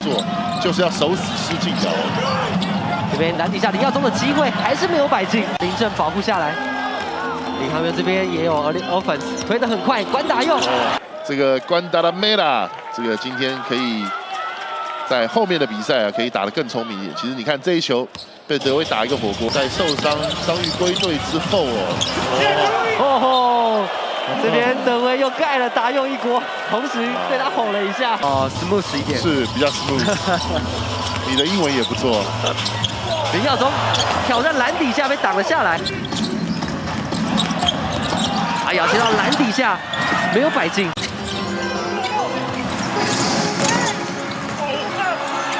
做就是要守死施晋尧。这边篮底下林耀宗的机会还是没有摆进，林正保护下来。领航员这边也有 offense 推得很快，关达佑。这个关达拉梅拉，这个今天可以在后面的比赛啊，可以打得更聪明一点。其实你看这一球被德威打一个火锅，在受伤伤愈归队之后哦，这边德威又盖了达佑一锅，同时对他吼了一下。smooth 一点，是比较 smooth。你的英文也不错。林耀宗挑战篮底下被挡了下来。哎呀，接到篮底下没有摆进。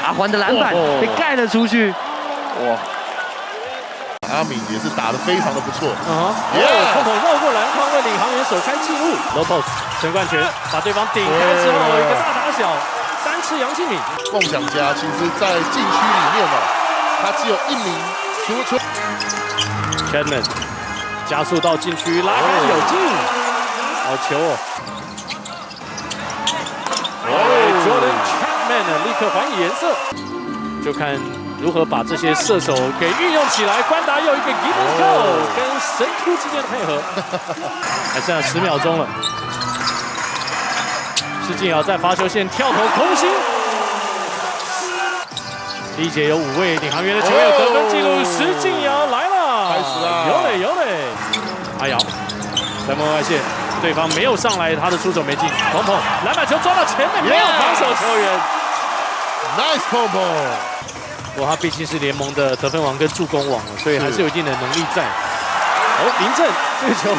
阿环的篮板被盖了出去。哇！阿敏也是打得非常的不错。碰碰绕过篮筐为领航员首开纪录。low post 陈冠全把对方顶开之后，一个大打小单吃杨敬敏。梦想家其实在禁区里面他只有1名出。Chapman 加速到禁区，拉开有进，好球哦！Jordan Chapman 立刻还以颜色，就看如何把这些射手给运用起来。关达佑一个 give and go 跟神窟之间的配合，还剩下10秒钟了。施晋尧在罚球线跳投空心。第一节有5位领航员的球员有得分记录，施晋尧来了，开始啦，有嘞！阿瑶3分外线，对方没有上来，他的出手没进，碰碰篮板球抓到前面，没有防守球员 ，nice 碰碰。不过他毕竟是联盟的得分王跟助攻王了，所以还是有一定的能力在。林正这个球，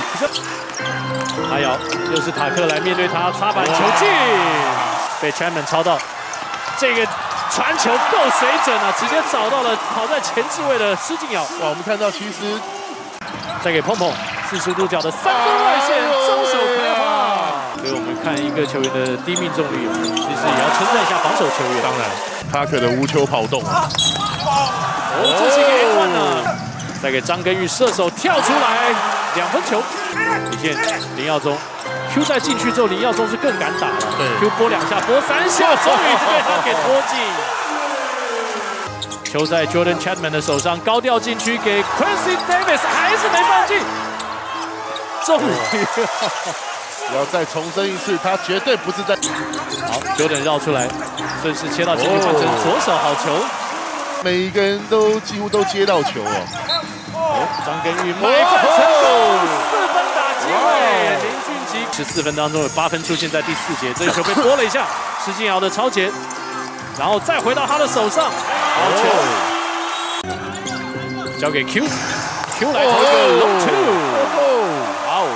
阿瑶又是塔克来面对他，插板球进，被 Chapman 抄到，这个传球够水准啊，直接找到了跑在前置位的施晋尧。哇，我们看到其实再给碰碰40度角的3分外线，中手开花。所以我们看一个球员的低命中率，其实也要称赞一下防守球员。当然，塔克的无球跑动。这是一个 N1 呢。再给张根玉射手跳出来，2分球。底线林耀宗 ，Q 在禁区之后，林耀宗是更敢打了。对 ，Q 拨2下，拨3下，终于被他给拖进。球在 Jordan Chapman 的手上，高调禁区给 Quincy Davis， 还是没放进。终于，要再重申一次，他绝对不是在。好 ，Jordan 绕出来，顺势切到禁区，换成左手好球。每一个人都几乎都接到球张根玉买分成功，4分打机会。林俊杰14分当中有8分出现在第4节，这个球被拨了一下，施晋尧的超前，然后再回到他的手上，好球，交给 Q 来投一个 long two， 哇哦！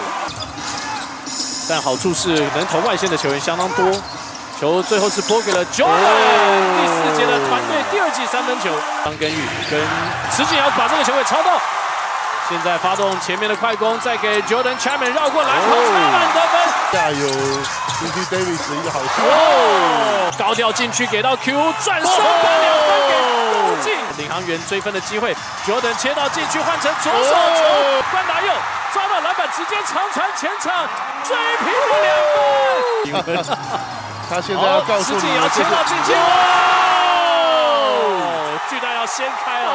但好处是能投外线的球员相当多。球最后是拨给了 Jordan， 第4节的团队第2记3分球。张根玉跟施晋尧把这个球给抄到，现在发动前面的快攻，再给 Jordan Chapman 绕过篮筐插板得分。下有 Quincy Davis 的一个好球，高调禁区给到 Q， 转身把2分给攻进，领航员追分的机会。Jordan 切到禁区，换成左手球，关达佑抓到篮板，直接长传前场，追平了2分。他现在要告诉你，施晋尧切到禁区，巨蛋要掀开了。